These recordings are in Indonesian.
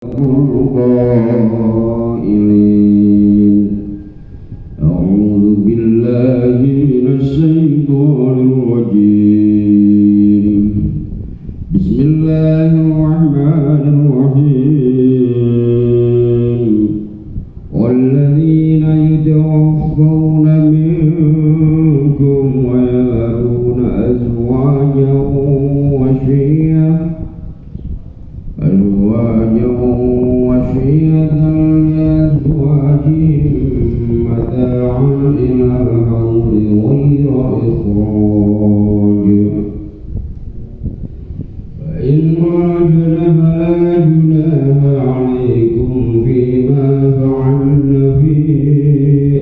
القائلين أعوذ بالله من الشيطان الرجيم بسم الله الرحمن الرحيم والذين يتوفون منكم ويذرون أزواجا وصية لأزواجهم متاعا إلى الحول غير إخراج فإن خرجن فلا جناح عليكم فيما فعلن في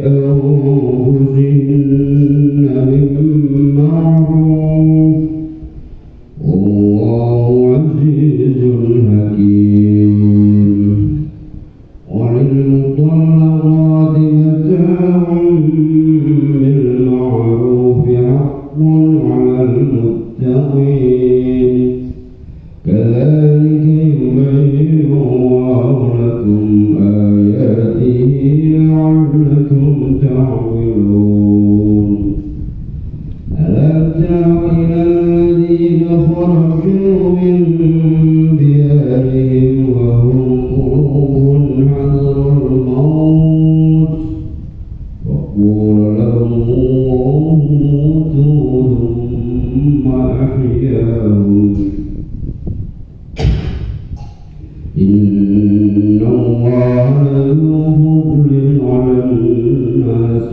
أنفسهن من معروف والله عزيز حكيم وللمطلقات متاع بالمعروف حق على المتقين كذلك يبين الله لكم آياته لعلكم تعقلون ألم تر إلى الذين خرجوا من ديارهم وهم قلوب حذر الموت وقول لهم الله موتوا ثم أحياهم إن الله لذو فضل على الناس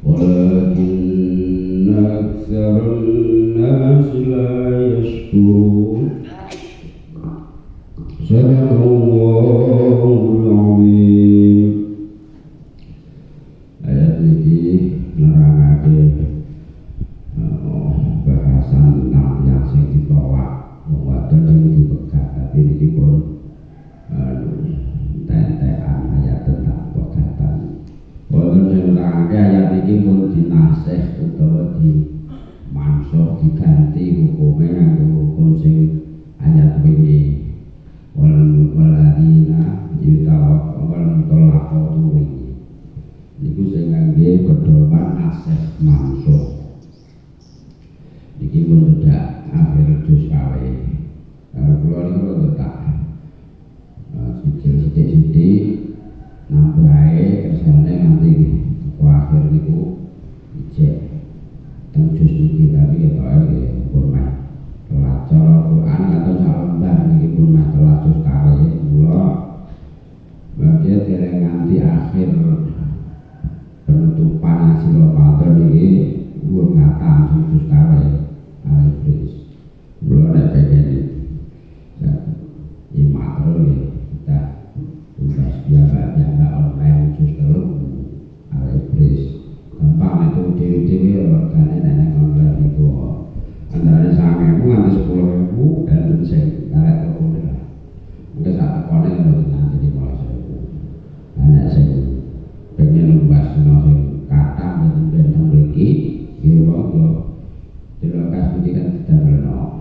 ولكن أكثر الناس لا يشكرون صدق الله العظيم. Ayat ini nerangake bahasan tentang yang sing ditolak wadon yang dipegat tapi ini pun tentekan ayat tentang pegatan. Wonten sing nerangake ayat ini pun dinasih utawa dimansuh diganti hukumnya nganggo hukum sing ayat ini. Waladina yutawafawal wingi niku sing ngangge pedoman asih mansuh iki pun tidak akhir juz kali kula niku tak sithik-sithik nambahe kersane nganti akhir niku ijek teng juz iki tapi ketoke pun meh pelajar Al-Quran atau salembar niki pun meh telas juz kali kula bagian dereng nganti akhir penutupan hasil Ramadan ini pun ngatam juz kali alifis kula nek pengen iki makro ya kita tugas biasa online juz telu alifis gampang itu dewe-dewe organe nek online niku antara 9.000 nganti 10.000 dan sing karek toko lah. Mungkin sak tekone nanti di malah anak sing pengen numbas sing kata benten mriki nggih monggo dilokas pendidikan didamel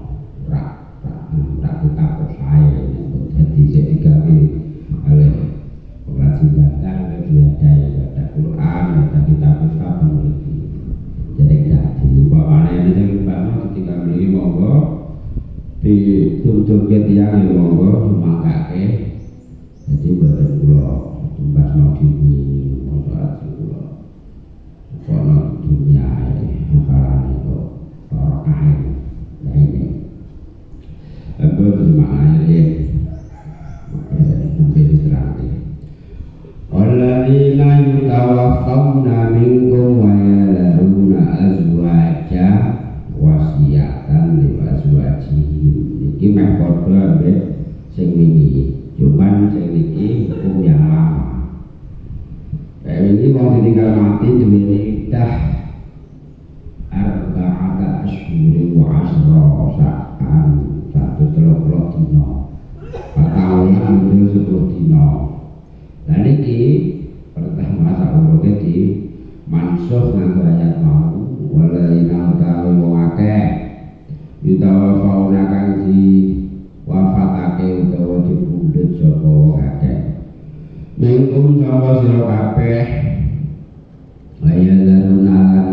rak kita sae dadi sing digawe oleh pengrajin batal diadai pada Quran pada kitab-kitab mriki. Jadi tidak dibawane ini mbakno ketika beli monggo dituntut ke tiyang monggo mangkake jadi badan kula tumbas no dini monggo ati kula kono dunia apalane kok ora kae ya ini apa bermakna ya sampai diterangke walladzina yutawaffawna minkum wa yadharuna azwaja wasiyatan li azwajihim iki meh padha ambek sing wingi cuman sing iki hukum yang lama kayak ini mau ditinggal mati duwe iddah arba'ata asyhuri wa asra sa'an 130 dina patahunan itu 10 dina dan ini pertah masa umurnya di mansuh nganggo ayat mau walaina utawi wong akeh yutawafauna kang di wafat Nengkum sapa sira kabeh ayazarunalan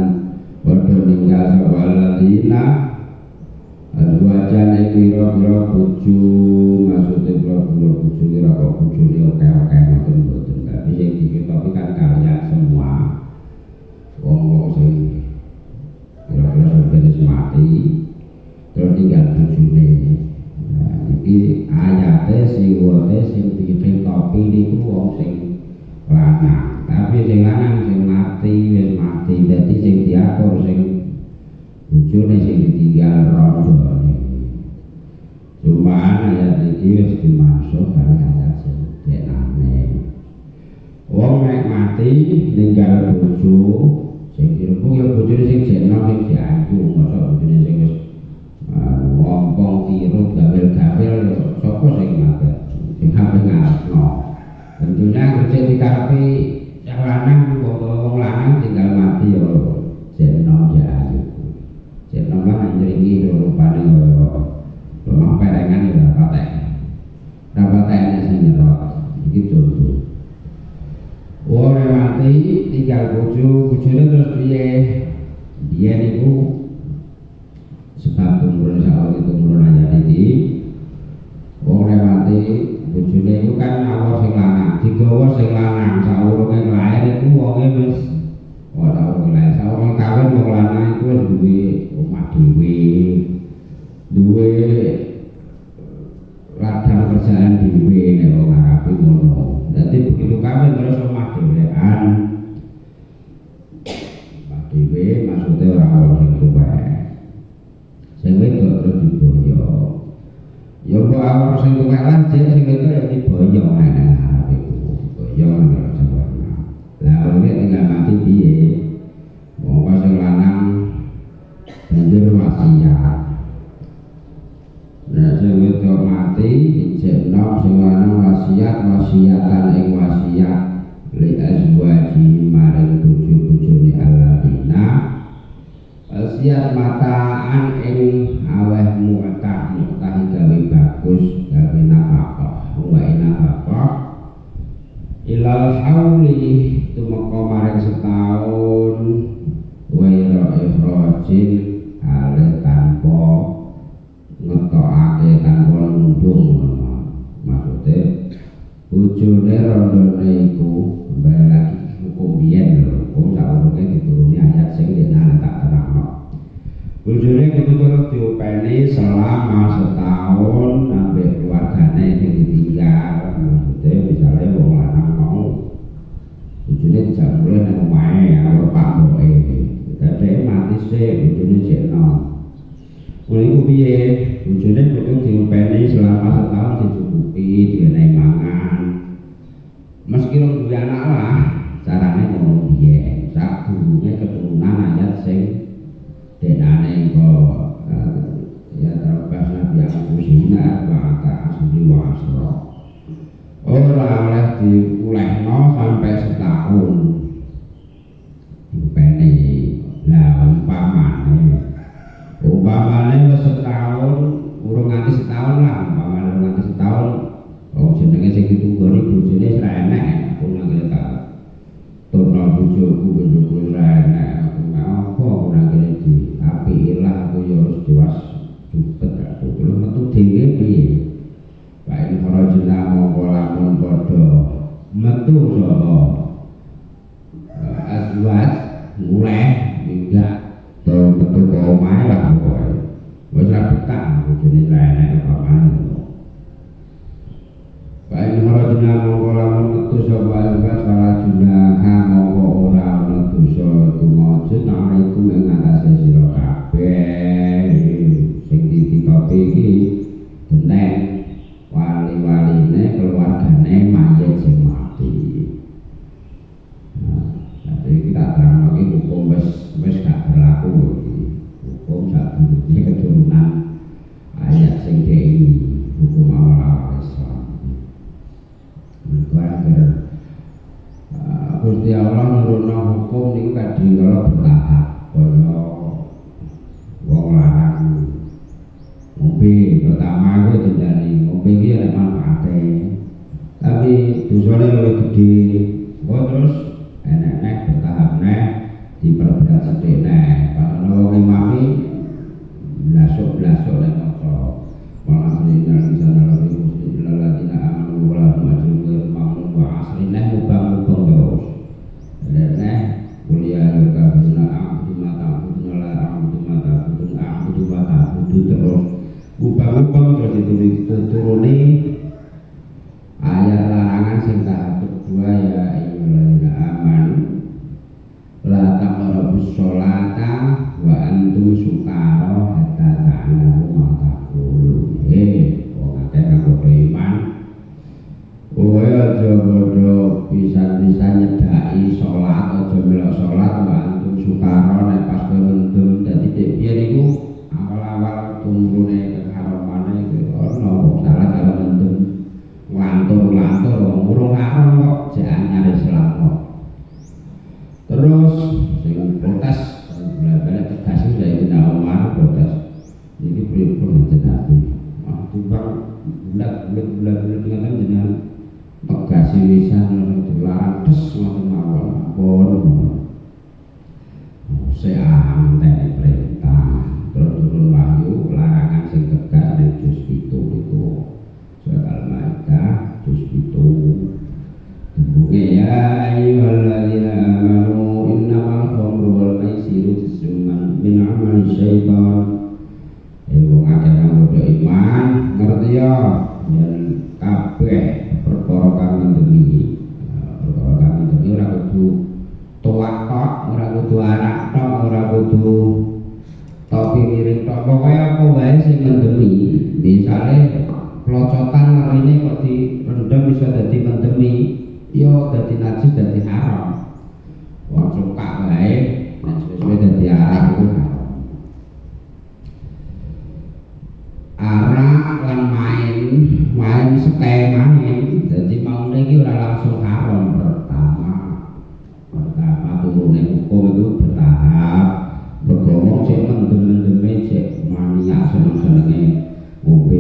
padha ninggal sapa ladina azwajan pira-pira bojo maksude pira-pira bojo kira kok bojone akeh-akeh ngoten mboten tapi sing diketopi kan kalian semua wong-wong sing kira-kira sampeyan mati terus tinggal bojone. Iki ayate siwote sing diketopi niku wong sing lanang tapi sing lanang sing mati wis mati dadi sing diatur sing bojone sing ditinggal rondo niki. Cuma ayat iki wis dimaksud karo ayat sing denane. Wong nek mati ninggal bojo sing dirembung ya bojone sing jeneng sing diayu masa bojone sing wis ngompong tiru gawel-gawel ya sapa sing mati sing hape ngarepno. Tentunya kerja dikarepi yang lanang wong lanang tinggal mati ya jeneng diayu. Jeneng lan nyringi rupane rumah perengan ya patek. Rapatene sing nyerot iki contoh. Wong mati tinggal bojone terus piye? Dia niku sebab tumurun saat itu tumurun ayat ini. Wong mati bojone iku kan awak sing lanang, digawa sing lanang saurunge lair iku wonge wis ora oleh saurunge kawin wong lanang iku duwe omah dhewe. Duwe ladang kerjaan dhewe nek wong Arab ngono. Dadi begitu kawin terus omah dhewean. Omah dhewe maksude ora ono sing tuwek. Sing wedok terus diboyo. Ya kok awak sing tuwek lan sing wedok ya diboyo nang Arab iku. Diboyo nang Jawa. Lah wong tinggal mati piye? Wong sing lanang banjur wasiat. Nah sing wedok mati ijekno sing lanang wasiatan ing wasiat li azwaji maring bojo-bojone alabina wasiat mataan ing aweh mu'tah gawe bagus gawe nafkah wa nafkah ilal hauli tumeka maring setahun waira ikhrajin ale tanpa ngetokake tanpa nundung maksudnya bojone rondone iku kembali lagi hukum biyen lho hukum saurunge dituruni ayat sing dene tak terangno bojone kudu terus diopeni selama setahun sampai keluargane sing ditinggal maksudnya misalnya wong lanang mau bojone dijak mulih nang omahe karo pak mboke dadi mati sih bojone jekno. Mulai piye bojone kudu diopeni selama setahun dicukupi diwenehi mangan. Meski rong duwe anak lah carane ngono piye. Sak durunge keturunan ayat sing denane kok ya terbatas nabi aku sina wa ka asli wa asra. Ora oleh diulehno sampai setahun. Diopeni. Lah umpamane wis setahun urung nganti setahun lah umpamane urung nganti setahun wong jenenge sing ditunggoni bojone ora enek aku nang kene turno bojoku ora enek apa nang kene iki tapi ilah aku ya harus diwas cepet aku terus metu dhewe piye bae ora jeneng mongko lamun padha metu sapa azwaj mulai enggak terus metu ke omahe lah pokoke wis ra betah bojone ra enek apa-apane bae ora jeneng mongko lamun metu sapa azwaj para junaha mongko ora ana dosa iku maujud nang iku ing atase sira kabeh sing dititopi iki genteng wali-waline keluargane mayit sing mati. Jadi kita terang lagi hukum wis gak berlaku hukum sadurunge keturunan ayat sing ini hukum awal Islam. Mereka Gusti Allah nurunno hukum niku kadang kala bertahap kaya wong lanang ngombe pertama kuwi dendani ngombe iki ana manfaate tapi tapi dosane luwih gedhe. Kok terus enek bertahap neh diperberat sithik neh. Padahal wong imami blasuk-blasuk nek maca. Walhamdulillah sana rabbil muslimin alladziina aamanu wa lahum ajrun ghairu mamnun wa asrinah mubang-mubang terus. Neh kuliah kabuna a'budu ma ta'budun la a'budu ma ta'budun a'budu ma ta'budu terus mubang-mubang terus dituruni ayat larangan sing tahap kedua ya ayyuhalladzina amanu la taqrabus sholata wa antum sukara hatta ta'lamu ma taqulun. Wong akeh kang iman kowe aja padha pisan-pisan nyedhaki salat, aja melok salat wa antum sukara nek pas kowe mendem. Dadi piye niku awal-awal tumrune keharamane iku ana wong salat karo mendem lantur-lantur wong urung haram kok jek anyar Islam kok. Terus sing protes balik tegas iki Sayyidina Umar protes. Iki pripun jenenge? Tumpang bulat-bulat dengan jenengan tegasi wisan dilarang des ngoten mawon. Pun seantene perintah terus turun wahyu larangan sing tegas ning juz 7 niku. Surat Al-Maidah juz 7. Buke ya ayyuhalladzina amanu innamal khamru wal maisiru rijsun min amali syaitan. Wong akeh kang iman ngerti ya yen kabeh perkara kang mendemi ora kudu tuwak tok, ora kudu anak tok, ora kudu topi miring tok, pokoke apa wae sing mendemi. Misale plocotan marine kok direndam bisa dadi mendemi, ya dadi najis, dadi haram. Wong suka wae nek suwe-suwe dadi haram iku haram. Arak lan main sekaya main, jadi mau lagi ora langsung haram. Pertama turunnya hukum itu bertahap. Bergomong cek mendem-mendeme cek mania seneng-senenge ngombe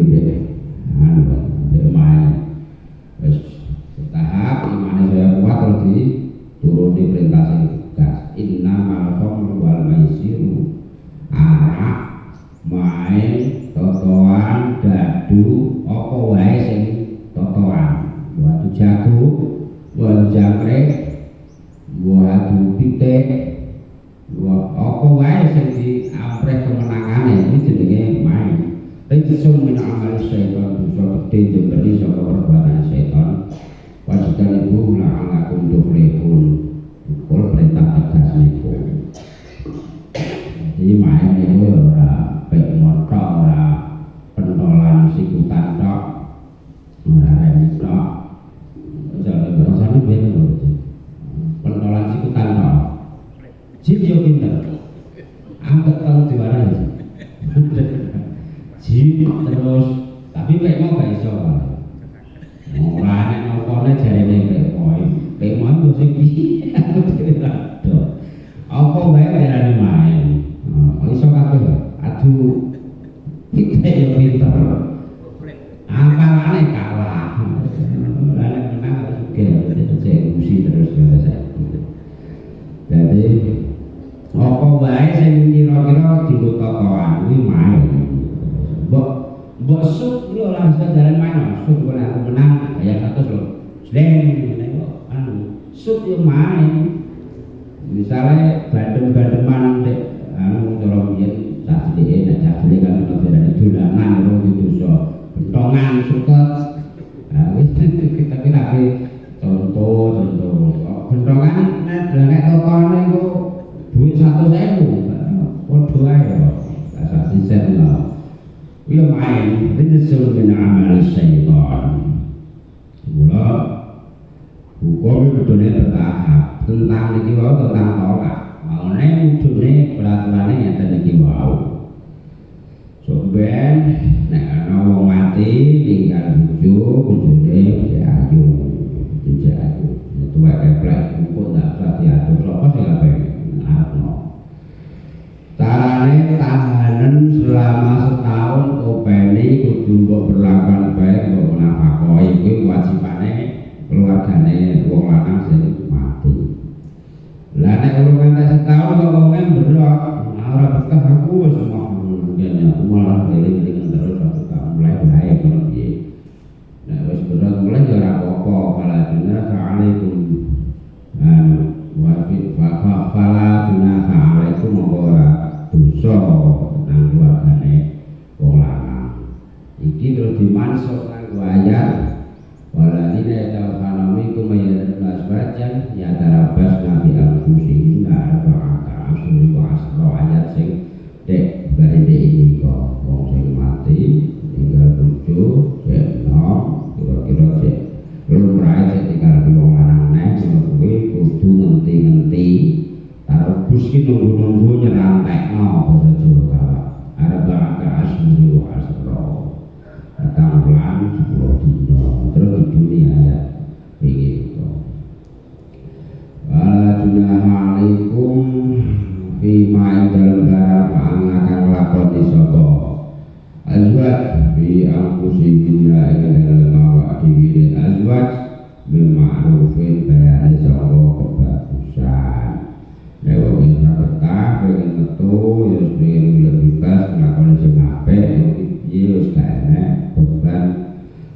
main. Wis bertahap imane saya kuat terus dituruni perintah sing tegas. Innamal khamru wal maisiru, arak, main, totoan, dadu, apa wae sing totoan, watu jago, watu jangkrik, watu pitik, apa wae sing diampreh kemenangane iki jenenge main. Rijsun min amali syaitan, dosa gedhe jemberi saka perbuatan syaitan. Wajikan ibu la'alakum tuflihun. Kul perintah tegas niku. Jadi main itu ora pek motor, ora pentolan sikutan tok, ora rem tok. Bahasane beda lho. Pentolan sikutan tok. Jip yo pinter. Angkat tau diwarai. Jip terus tapi pek mau gak iso. Ora nek nopone jarene pek mau sing piye. Apa wae jarane main. Iso kabeh adu kita yo pinter. Apalane kalah. Ora nek menang harus eksekusi terus biasa. Jadi apa wae sing kira-kira dilutokoan iki main. Mbok suk yo langsung jalan main. Suk ora aku menang ya 100 lho. Sleng ngene kok suk yo main. Misalnya bandem-bandeman cara biyen cacile nek cacile kan modern dolanan ora dosa bentongan suket. Wis kita kira contoh bentongan nek tokone iku duit 100.000 padha ae rasa sisen lho. Kuwi main rijsun min amal syaitan. Mula hukum kudune bertahap. Tentang niki wae tentang tolak. Maune udune peraturanane ngeten iki wae. Somben nek ana wong mati tinggal bojone cek ayu. Itu wae keplek kok ndak usah diatur sapa sing ape arepno. Carane tahanan selama setahun openi kudu mbok berlakuan baik ayat waladina yatawaffawna minkum wa azwajan yatarabasna bi anfusihinna arba'ata ashhurin wa ashra ayat sing dek barende iki kok wong sing mati tinggal bojo sik nom kira-kira sik lumrah sik tinggal wong lanang neh ngono kuwi kudu ngenti-ngenti karo Gus ki nunggu-nunggu nyerantekno basa Jawa arba'ata ashhurin wa ashra datang bulan 10 dino terus di dunia ya begitu. Wala junaha alaikum fima dalam barang pangakan lakoni sapa azwaj bi anfusihinna ing dalam awak dhewe azwaj bima'rufin bayane sapa kebagusan nek wong iso betah pengen metu ya pengen bebas nglakoni sing apik iki wis gak enak beban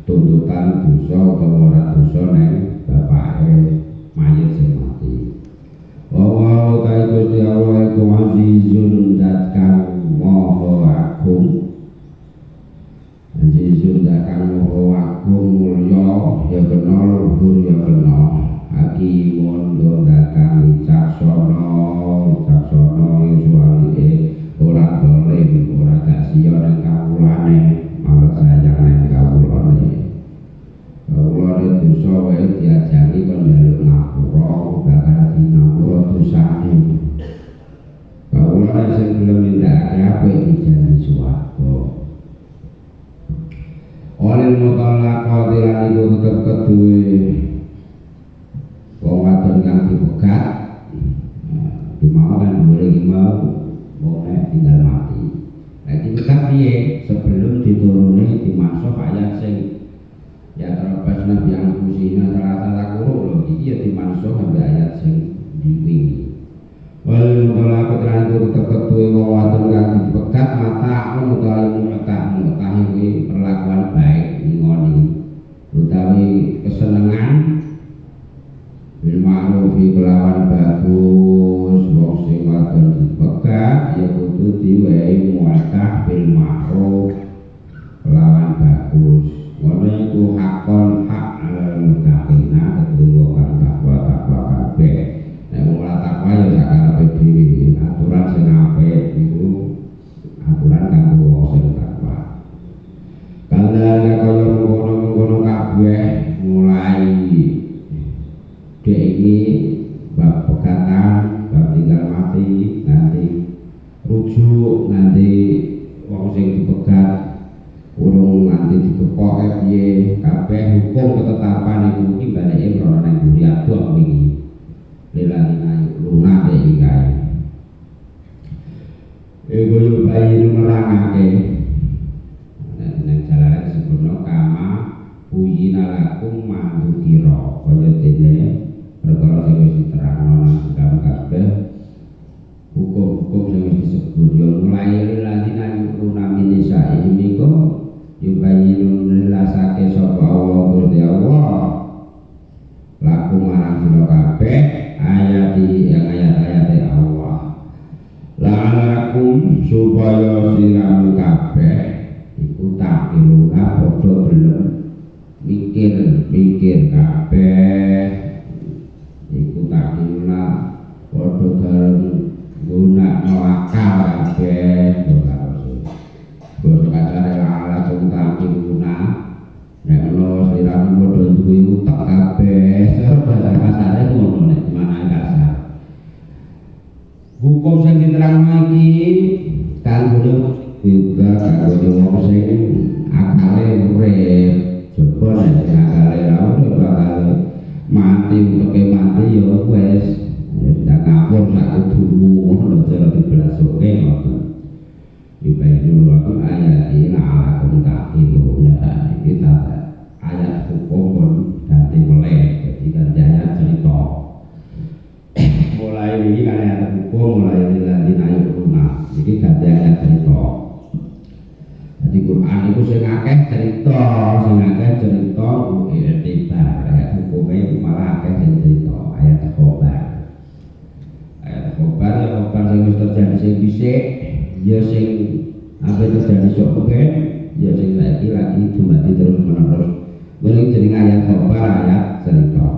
tuntutan dosa utawa ora dosa ning bapake mayit sing mati. Wa ta Gusti Allah iku azizun zat kang maha agung. Azizun zat kang maha agung mulya ya kena luhur ya kena hakimun zat kang wicaksana suwalike ora dolim ora gak sia ning kawulane malah sayang ning kawulane. Kawulane dosa wae diajari kon njaluk ngapura bakal ngapura dosane. Kawulane sing gelem nindakake apik dijani swarga. Oleh mutallaqati lan iku tetep keduwe wong wadon kang dipegat dimaukan boleh mau wong tinggal mati. Jadi kita piye sebelum dituruni dimasuk ayat sing ya terlepas nabi yang kusina salah kurung lho iki ya dimasuk sampai ayat sing diwingi. Wal mutallaqat lan iku tetep keduwe wong wadon kang dipegat mata utawi mutah iki perlakuan baik ngoni utawi kesenengan bil ma'rufi kelawan bagus wong sing wadon dipegat ya kudu diwehi muatah bil ma'ruf kelawan bagus ngono iku hakon hak alal muttaqina kedua kang takwa kabeh nek wong ora takwa ya sak karepe dhewe aturan sing apik iku aturan kanggo wong sing takwa kandhane kaya ngono-ngono kabeh mulai ini bab pegatan, bab tinggal mati, nanti rujuk, nanti wong sing dipegat, urung nanti dikepoke piye, kabeh hukum ketetapan iku iki balike rono nang buri adoh wingi. Lelane lunak iki kae. Iku yo bayi nerangake. Nang jalane disebutno kama uyina lakum mandukira kaya dene perkara sing wis diterangno nang kabeh hukum-hukum sing wis disebut yo mulai ladina yuruna minisa iki yubayinun nilasake sapa Allah Gusti Allah laku marang sira kabeh ayati yang ayat-ayate Allah la'alakum supaya siramu kabeh iku tak iluna padha gelem mikir kabeh iku tak iluna padha gelem gunakno akal kabeh basa kacare la'alakum tak iluna nek ono siramu padha duwe utek kabeh bahasa kasare ngono nek mana kasar hukum sing diterangno iki kanggo juga kanggo wong sing akale urip coba nek akale ora urip bakal mati uteke mati ya wis ya ndak ngapur sak kudumu ngono cara dibelasoke ngoten ibadah waktu ayat ini alakum ta'iluna kita ayat hukum pun ganti mulai jadi ganti ayat cerita mulai ini kan ayat hukum mulai ini naik rumah jadi ganti ayat cerita jadi Quran itu sing akeh cerita iktibar ayat hukumnya malah akeh sing cerita ayat khobar ya khobar sing wis terjadi sing dhisik ya sing apa terjadi sok ya sing lagi dumadi terus menerus khobar ayat cerita.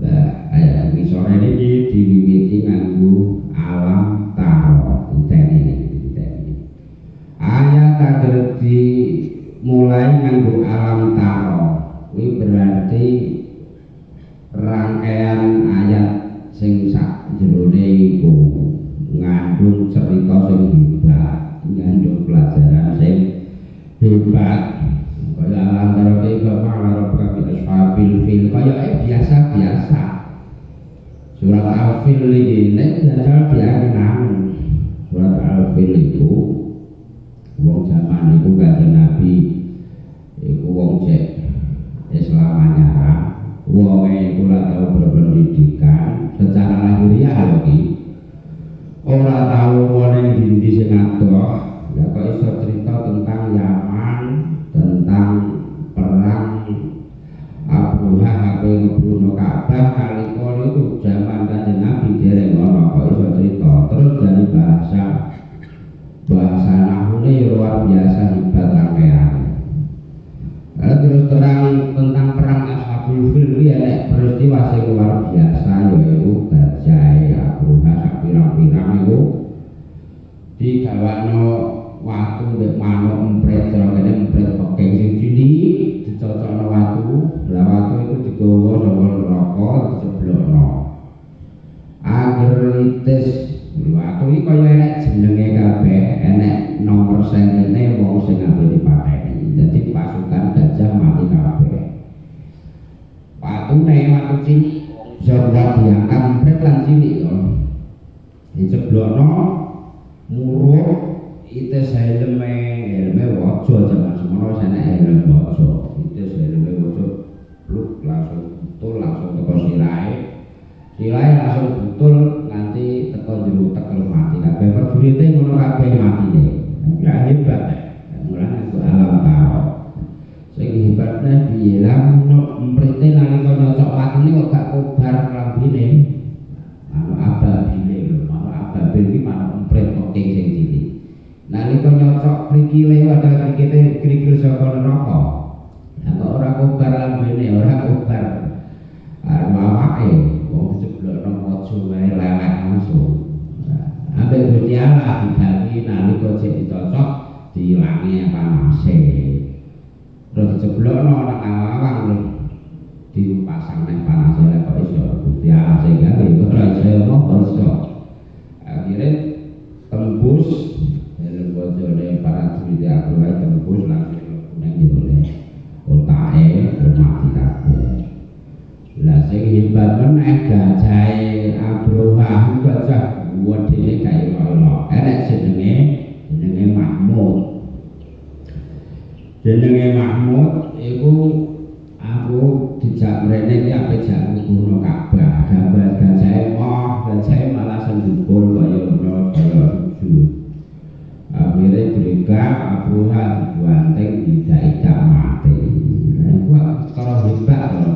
Lah ayat ngisore niki diwiwiti nganggo alam taro diteni. Ayat kagerti mulai nganggo alam taro kuwi berarti rangkaian ayat sing sak jerone iku ngandung cerita sing hebat, ngandung pelajaran sing hebat. Kaya alam taro iki karo kabeh ashabil fil kaya biasa-biasa. Surat Al-Fil iki nek jajal diangen. Surat Al-Fil itu wong zaman iku kanjeng Nabi iku wong cek Islam anyar, wong iku ora tau berpendidikan secara lahiriah iki. Ora tau wong ndi sing adoh, lha kok iso cerita tentang Yaman, tentang perang Abuha aku ngebunuh Ka'bah nalika niku zaman kanjeng Nabi dereng ana kok iso cerita. Terus dari bahasa nahune luar biasa hebat rangkaian. Terus terang tentang perang Ashabul Fil iki ana peristiwa sing luar biasa yaiku Bajai Abuha sak pirang-pirang iku digawakno watu nek manuk empret cara kene empret peking sing cilik dicocokno watu. Lah watu iku digawa saka neraka diceblokno. Agar litis watu iki kaya enek jenenge kabeh, enek nomor sentene wong sing ambil dipateni. Dadi pasukan gajah mati kabeh. Watune watu cilik bisa diangkat empret lan cilik yo. Diceblokno muruh ites helme waja jaman semono senek helm waja. Ites helme waja pluk langsung betul langsung teko sirahe langsung betul nganti teko jero tekel mati kabeh perjurite ngono kabeh matine. Ya hebat ya. Mulane ku alam taro. Sing hebatne piye lan mrite nalika nyocok watune kok gak kobar lambene. Manuk ababile lho, manuk ababil iki manuk empret peking sing cilik. Nalika nyocok krikile padha krikil saka neraka. Lah kok ora kobar lambene, ora kobar awake. Wong diceblokno mojo wae lelek langsung. Ambek Gusti Allah dibagi nalika cek dicocok diilangi panase. Terus diceblokno nang awang lho. Dipasang nang panase lek kok iso Gusti Allah sing gawe ora iso iso. Akhire tembus helm bojone para jurid aku tembus langsung nang jero otake mati kabeh. Lah sing hebat meneh gajahe Abroha gajah wedine kaya ngono. Enek jenenge Mahmud. Jenenge Mahmud iku aku dijak mrene iki ape jak ngono Ka'bah. Gambar gajahe malah sendukul kaya ngono kaya lucu. Akhire gregang Abroha dibanting tidak mati. Lah iku cara hebat lho.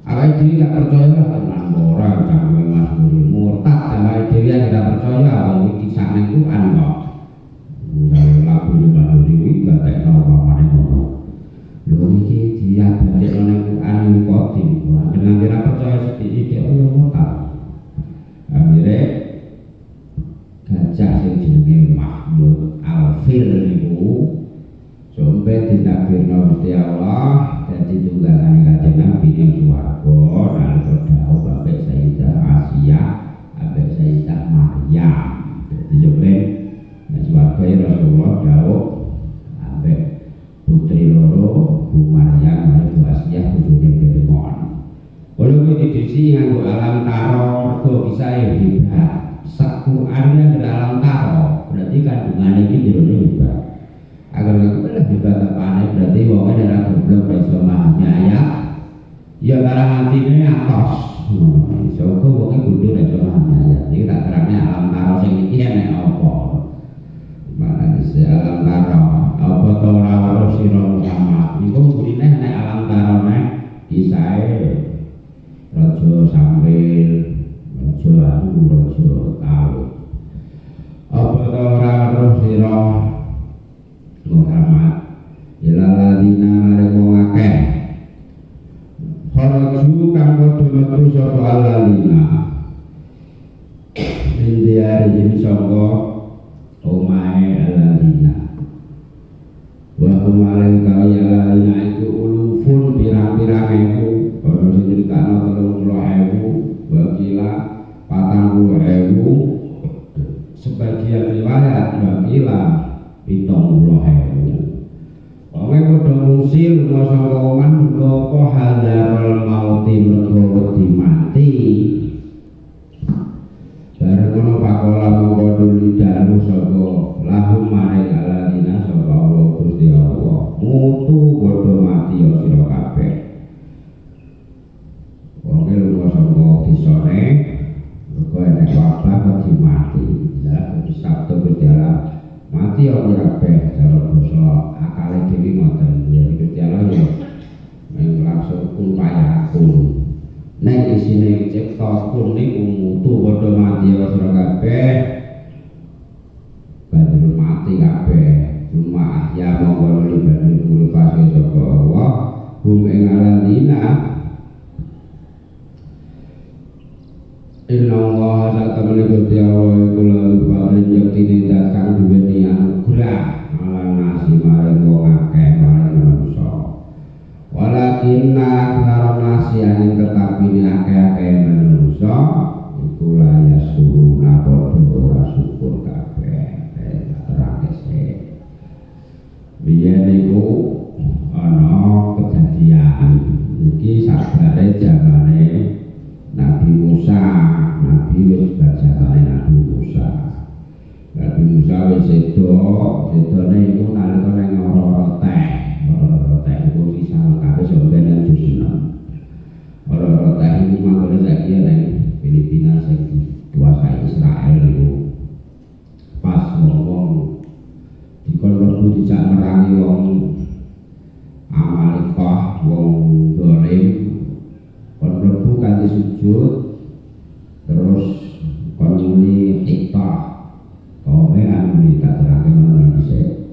Awake dhewe gak percaya tenan ora jangan Mas murtad awake dhewe gak percaya wong iki kisahane Quran kok. Mulai lagu baru iki gak tekno apa-apane ngono. Lho iki dia dadekno nang Quran kok dengan ora percaya sithik kaya murtad. Akhire gajah sing jenenge Mahmud Al-Fil niku sampai ditakdirno Gusti Allah dadi tunggalane kanjeng Nabi ing swarga nalika dawuh ambek Sayyidah Asia ambek Sayyidah Maryam. Dadi jeneng nek swarga Rasulullah dawuh ambek putri loro Bu Maryam lan Bu Asia bojone Fir'aun. Kalau kuwi didisi nganggo alam taro mergo bisa hebat. Sak Qur'ane alam taro berarti kandungane iki jerone hebat. Agar kita hebat apane berarti wong ora goblok iso memahami ayat. Ya karo atine atos. Iso kok wong kudu iso memahami ayat. Iki tak terangne alam taro sing iki enek apa. Mana dise alam taro. Apa to ora weruh sira Muhammad. Iku burine nek alam tarone isae raja sambil raja tahu. Apa to ora weruh sira Muhammad ilaladina maring wong akeh metu sapa alalina Indiari ini sangka omahe alalina wa kumaring kaya alalina iku ulufun pirang-pirang ewu ana sing critakno 30.000 wakila 40.000 sebagian riwayat wakila 70.000 wong padha ngungsi lunga saka omah apa hadarul mauti mergo wedi mati. Bareng ono pakola mongko duli dalu sapa lahum maring aladina sapa Allah Gusti Allah. Mutu padha mati ya sira kabeh. Wong lunga saka disone mergo enek wabah wedi mati. Ya Gusti sabda Gusti Allah mati ya kabeh cara basa akale dhewe ngoten. Ya Gusti Allah ya langsung kun payakun. Nek isine cipta kun niku mutu padha mati ya sira kabeh. Banjur mati kabeh. Cuma ya monggo libat kulo pase saka Allah. Hum ing aladina Inna Allah satamani Gusti Allah iku lalu paring yektine dat kang duweni anugrah ala nasi maring wong akeh maring manungsa. Walakinna karena siang tetapi ini akeh-akeh manungsa iku la yasuruna padha ora syukur kabeh. Terang sik. Biyen niku ana kejadian iki sabare zamane Nabi Musa. Nabi wis bacane Nabi Musa. Nabi Musa wis sedone iku nalika nang ora teh. Ora iku kisah kabeh sampeyan jus 6. Ora teh iku mangkene saiki nang Filipina sing dikuasai Israel iku. Pas wong dikon mlebu dijak merangi wong Amalekah, wong dolim kon mlebu kanthi sujud terus kon muni iktah kome anu tak terangke menawa dhisik.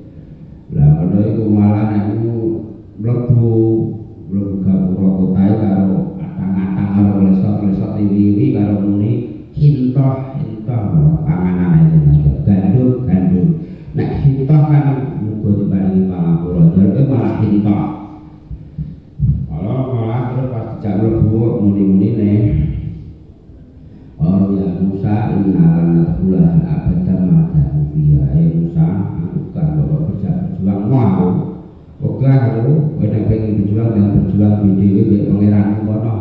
Lah padha iku malah aku mlebu gapura kotae karo atang-atang karo lesot-lesot wiwi karo muni hintoh panganane jenenge gandum. Nek hintoh kan muga dibarengi pangapura jadi malah hintoh. Kalau malah terus pas dijak mlebu muni-muni nih ya Musa innalan nadkhulaha abadan mata fiha. Musa aku kan bawa berjuang mau ogah aku nek pengen berjuang dan berjuang dhewe mek pangeranmu kono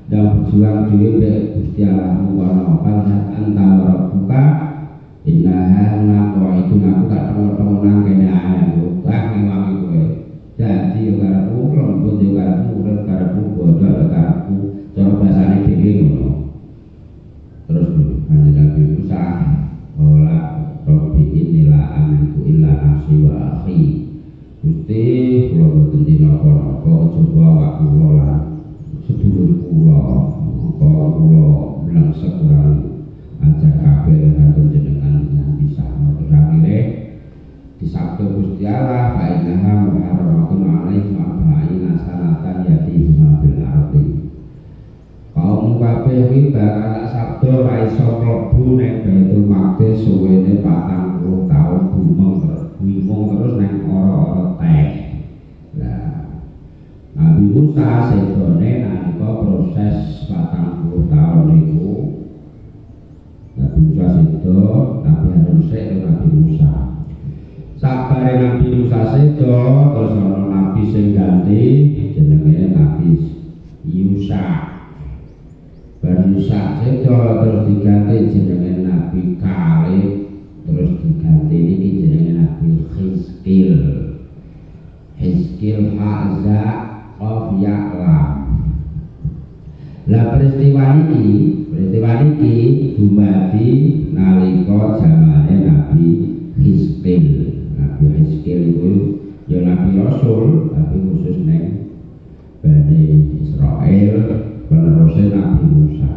dan berjuang dhewe mek Gusti Allahmu kono kan antara buka innaha naqwa itu aku tak temu nang kene ae ogah ngewangi kowe dadi yo karepmu rembut yo karepmu urip karepmu bodho karepmu cara basane dhewe ngono. Terus hanya Nabi Musa ola Rabbi inilah amiku illa nafsi wa akhi Gusti kula boten dina apa-apa coba awak kula lan sedulur kula kula bilang sekurang aja kabeh kanggo jenengan yang bisa akhire disabda Gusti Allah fa innaha muharramatun alaihi wa ba'ina sanatan yatima bil ardi. Kaum kabeh iki bakal sabda ra iso mlebu ning Baitul Maqdis suwene 40 taun gumong terus nang ora-ora teh. Lah Nabi Musa sedone nalika proses 40 taun niku Nabi Musa sedo tapi harus Nabi Musa. Sabare Nabi Musa sedo terus ana nabi sing ganti jenenge Nabi Yusa. Barusan sedo terus diganti jenenge Nabi Kalib terus diganti niki jenenge Nabi Hizkil Hazza of Ya'lam. Lah peristiwa niki dumadi nalika zamane Nabi Hizkil. Nabi Hizkil itu ya Nabi Rasul tapi khusus neng Bani Israel penerusnya Nabi Musa.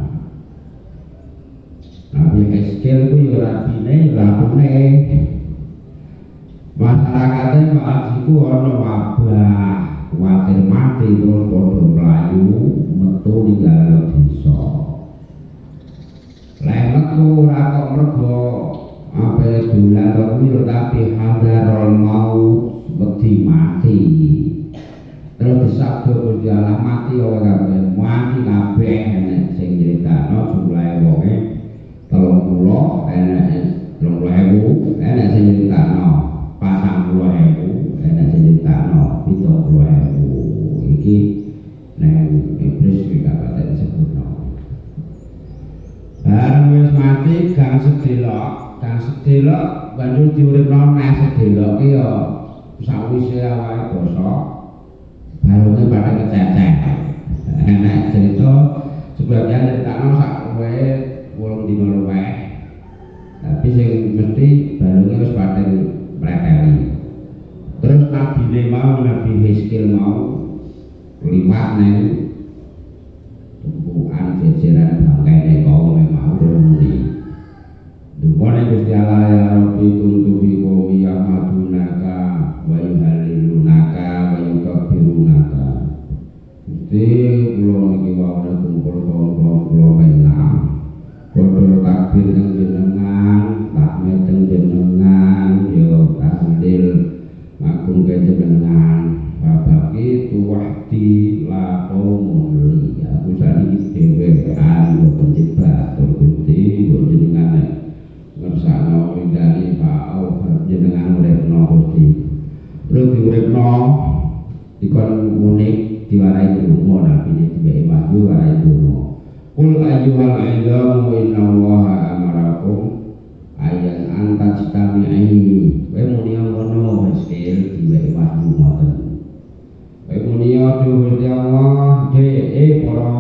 Nabi Hizkil itu ya rabune masyarakatnya malah jiku ana wabah kuwatir mati mati terus padha mlayu metu ninggal desa. Lek metu ora kok mergo ape dolan kuwi tapi hadarul maut wedi mati. Terus disabda Gusti Allah mati ora kabeh, mati kabeh enek sing nyritakno jumlahe wonge 30 enek 30.000 enek sing nyritakno 40.000 enek sing nyritakno 70.000 iki nek iblis iki kabeh disebutno. Bareng wis mati gang sedelok banjur diuripno neh sedelok ki ya sawise awake basa balungnya pada kececek. Enak cerita sebagian ceritakan sak luwe wolong dino luwe, tapi sing mesti balungnya harus pada mereteli. Terus Nabi Hizkil mau liwat neng tumpukan jejeran bangkai kaum mau bermuli. Dupane Gusti Allah ya Rabbi kuntu fi qomi yahmadunaka wa yuhallilunaka wa yukabbirunaka. Gusti kula niki wawon kumpul kaum kula menang. Padha takbir teng jenengan, tahmid teng jenengan, yo tahlil ngagung ke jenengan. Babaki tuwahdi la qaumun li. Aku sakniki dhewean kok pencipta Gusti kok jenengan ngersakno windani pau jenengan uripno Gusti. Terus diuripno dikon unik diwarai donga nabi iki wahyu warai donga. Qul ayyuhal idamu innallaha amarakum ayyan antajtami'i. Kowe muni ngono wis diwehi wahyu ngoten. Kowe muni Gusti Allah para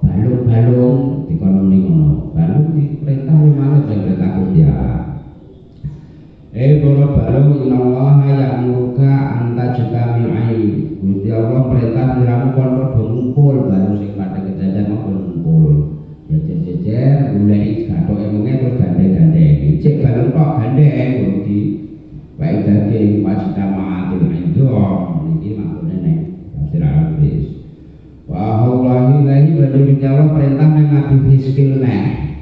balung-balung dikon muni ngono. Balung diperintah memang perintah Gusti Allah. Para balung innallaha ya'muruka antajtami'i. Gusti Allah perintah siramu kon padha ngumpul balung sing padha kejajan mau ngumpul. Jejer-jejer goleki gathoke menge terus gandhe-gandhe. Cek balung tok gandhe Gusti. Baik daging wajitamatul indom niki makune nek tafsir al-Qur'an. Wa haulahi lahi badhe Allah perintah nang Nabi Hizkil neh.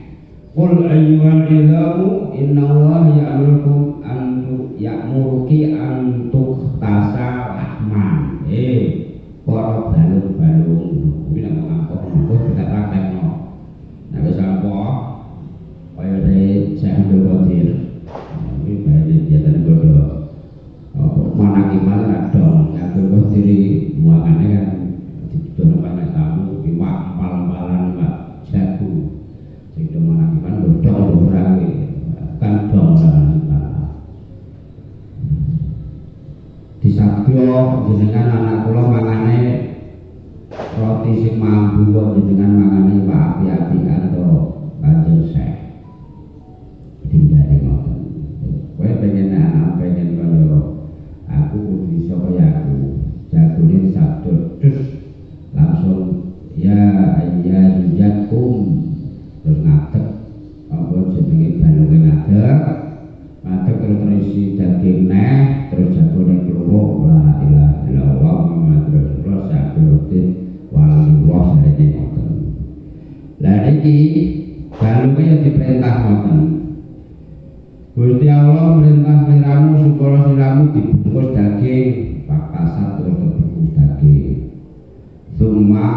Qul ayyuhal idamu innallaha ya'muruki an tuhtasa rahman. Para balung-balung kuwi nang ngampok kita praktekno. Nek wis apa kaya de Syekh Abdul Qadir. Iki bae biasane bodo. Apa manakimal adol Abdul Qadir muangane kan didono panek tamu iwak empal-empalan iwak jago. Sing manakiman bodo ora kan dong disabda jenengan anak kula mangane roti sing mambu kok jenengan mangane Pak api-apian to Kanjeng Syekh. Dinjari ngoten. Kowe pengen anak pengen kaya aku kudu iso kaya aku. Jagone sabda terus langsung ya zujatkum terus ngadeg apa jenenge balunge ngadeg terus terisi daging neh terus jagone kloro la ilaha illallah Muhammadur Rasulullah sakrotin walillah sarene ngoten. Lah niki balunge yang diperintah ngoten. Gusti Allah merintah siramu supaya siramu dibungkus daging pakasat terus dibungkus daging. Summa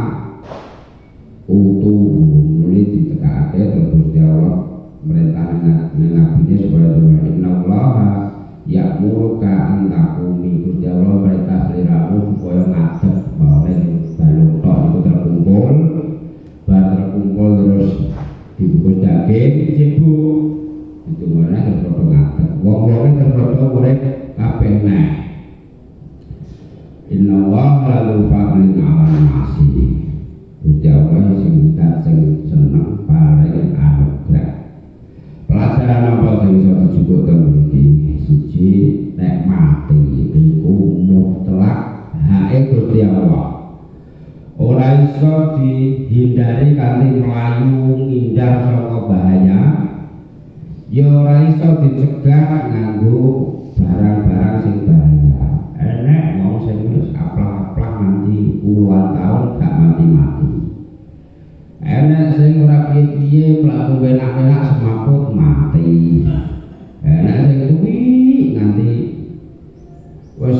utuh nulis ditekake terus Gusti Allah merintah nabi supaya innallaha ya'muruka an taqumi. Gusti Allah merintah sliramu supaya ngadeg oleh balung tok iku terkumpul bar terkumpul terus dibungkus daging cibu itu mana terus ngadeg wong-wong terus urip kabeh neh. Innallaha lalu fadlin 'alan nasi. Gusti Allah sing seneng paring anugrah. Pelajaran apa sing iso dijupuk teng mriki? Siji, nek mati iku mutlak hake Gusti Allah. Ora iso dihindari kanthi mlayu ngindar saka bahaya. Ya ora iso dicegah nganggo barang-barang sing bahaya. Enek wong sing wis aplang-aplang nganti puluhan tahun gak mati-mati. Enak sing ora piye-piye mlaku enak-enak semaput mati. Enak sing kuwi nganti wis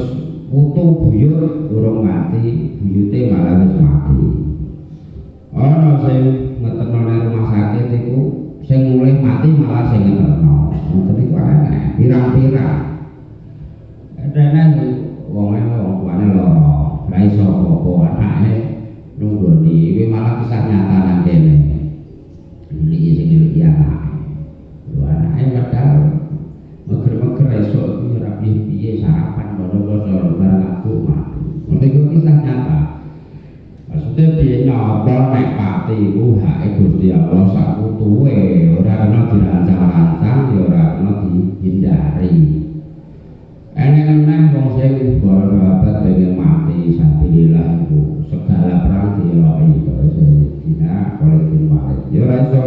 putu buyut durung mati, buyute malah wis mati. Ana sing ngeterno nang rumah sakit iku sing mulih mati malah sing ngeterno. Ngoten iku enak, pirang-pirang. Enak wong tuane lara, ra iso apa-apa anake nunggoni iki malah kisah nyata nang kene. Iki sing iki anake. Lho anake padahal meger-meger esuk iki ora piye-piye sarapan bono-bono barang aku mati. Ngono iku kisah nyata. Maksudnya piye nyapa nek pati iku hake Gusti Allah sak putuwe, ora kena dirancang-rancang, ya ora kena dihindari. Enak-enak wong sing bersahabat pengen mati sabilillah iku segala perang dieloi terus dina politik mati. Ya ora iso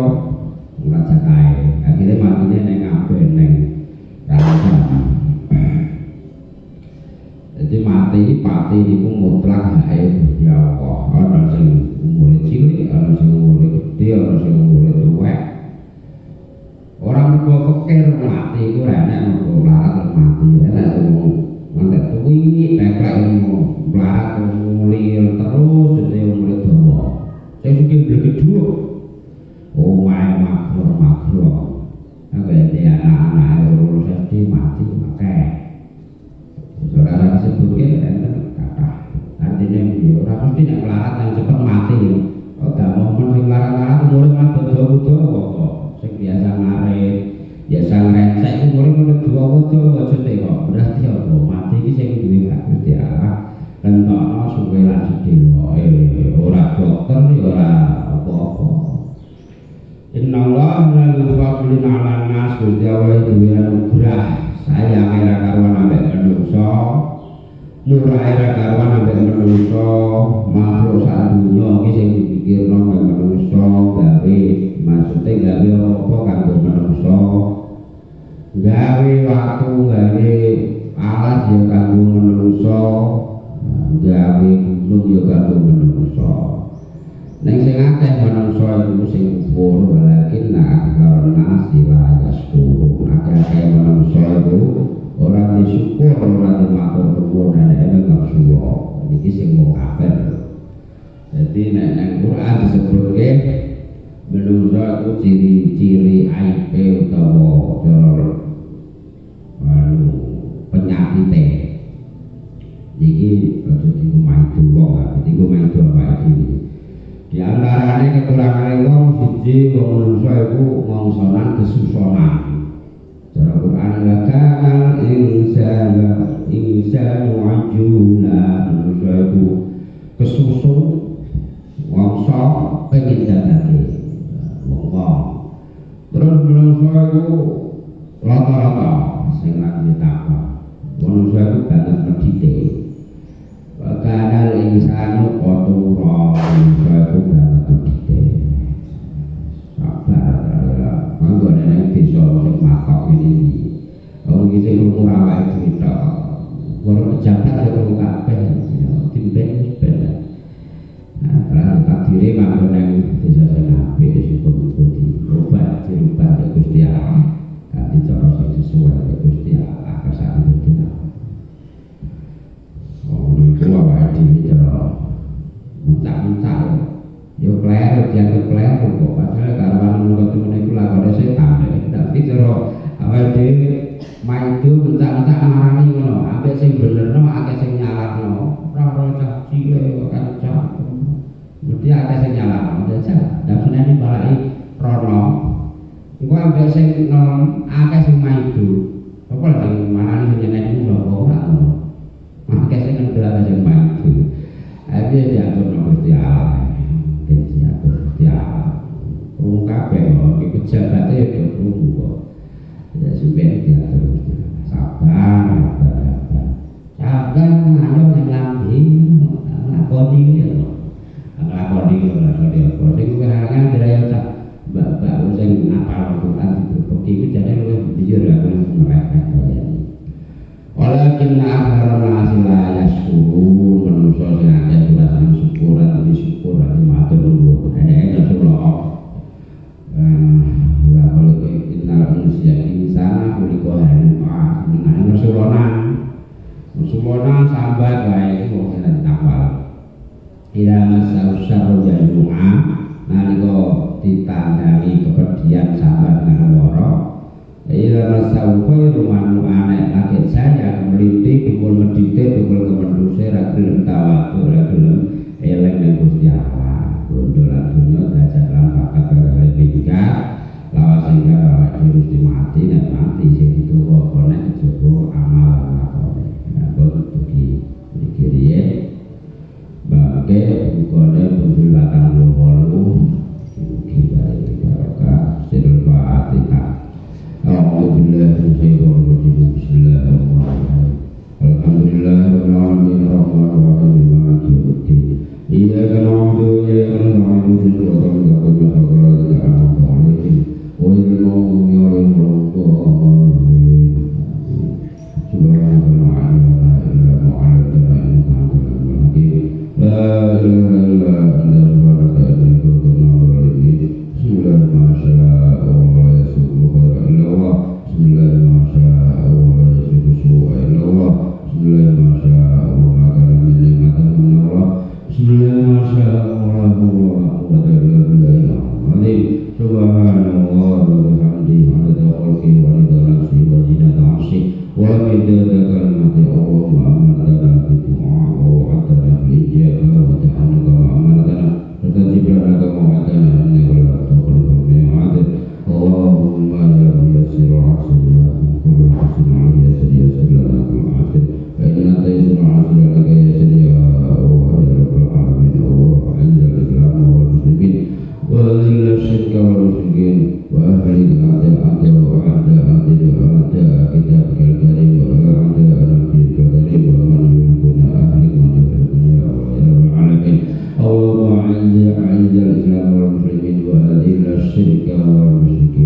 ngrajak kae. Akhire matine ning kabeh ning rancang. Jadi mati pati iku mutlak hake Gusti Allah. Ana sing umure cilik, ana sing umure gedhe, ana sing umure tuwek. Orang mergo kekir mati iku enak mergo larat mati. Enak ngantek tuwi peplek ilmu mlarat mulih terus dadi umure dawa. Sing sugih blegedhuk. Oh wae makro. Apa dia anak-anak lulus SD mati akeh. Saudara disebutkan enten kata artinya dia orang mesti nek melarat yang cepat mati. Oh gak momen sing larat-larat umure mati dawa-dawa kok. Sing biasa ngarit, biasa ngresek iku umure dawa-dawa maksudnya kok. Berarti apa mati iki sing duwe hak Gusti Allah rentokno suwe lan sedheloke ora dokter ora apa-apa. Inna Allah la yufadlil 'alan nas Gusti Allah duwe anugerah sayang era karuan ambek manusa murah era karuan ambek manusa makhluk sak dunya iki sing dipikirno ambek manusa gawe maksude gawe apa kanggo manusa gawe waktu gawe alas ya kanggo manusa gawe gunung ya kanggo manusa ning sing akeh manusa iku sing kufur walakin nasi layasku akeh manusa itu ora disyukur ora dimatur nuwun nek gak suwo iki sing mau kafir. Dadi nek nang Quran disebutke manusa iku ciri-ciri aibe utawa cara penyakite iki aja dikumaido wong iki kumaido awake dhewe. Di antarane kekurangane wong siji wong manusa iku ngongsonan kesusonan. Cara Quran lakanal insanu ajula manusa iku kesusu ngongso pengen dadake wong. Terus manusa iku rata-rata sing lagi takwa. Manusa iku banget medite. Kanal insanu qatura manusa iku banget medite. Sabar ya. Manggo nek desa sing makok ini. Wong iki sing ora awake dhewe tok. Ora pejabat ya karo kabeh ya timben ben. Nah, terus takdire manggo nang desa sing apik syukur-syukur dirubah Gusti Allah. Kanthi cara sing sesuai Gusti Allah kersane Gusti Allah. Itu awake dhewe cara mencak-mencak yo kleru dianggap kleru kok padahal karuan ngono temen iku lakone setan tapi cara awake dhewe maido mencak-mencak marani ngono ambek sing benerno akeh sing nyalahno ora cah cilik kok kancak mesti akeh sing nyalahno jajal dan senene balai rono iku ambek sing akeh sing maido apa lagi marani sing nyeneni sapa ora akeh sing ngendela sing maido aja diatur Gusti Allah diatur Gusti Allah wong kabeh iki pejabate ya krungu kok ya sampeyan diatur Gusti Allah sabar sabar ayo nang lambe lakoni ya lakoni apa sing karangan diraya cak mbak-mbak sing apal Quran berbukti iki jane luwih biyo aku ngerti kaya Walakin akharan nasi la yashkurun manusia sing akeh ora syukuran tapi syukuran matur nuwun Rasulullah. Wa kalau innal manusia insana khuliqa halu'a menawa Rasulullah sahabat wae wong sing takwal. Ila masau syarru yadu'a nalika ditandai kepedihan sahabat nang lara. Ila masau khairu man anak lagi saya melintik pukul medite pukul kemenduse ra gelem tawatu ra gelem eleng nang Gusti Allah. Gondolan dunya dajak lan bakat karo pingkat lawas sehingga awak dhewe mesti mati nek mati sing digawa konek kejaba amal lakone. Bagi dikiriye bangke bukone punjul batang loro kita barokah sirul Fatihah. Alhamdulillah bismillahirrahmanirrahim. Alhamdulillah rabbil alamin arrahmanirrahim maliki yaumiddin. Iyyaka na'budu wa iyyaka nasta'in ihdinas siratal mustaqim wa iyyaka أعز الإسلام والمسلمين وأذل الشرك والمشركين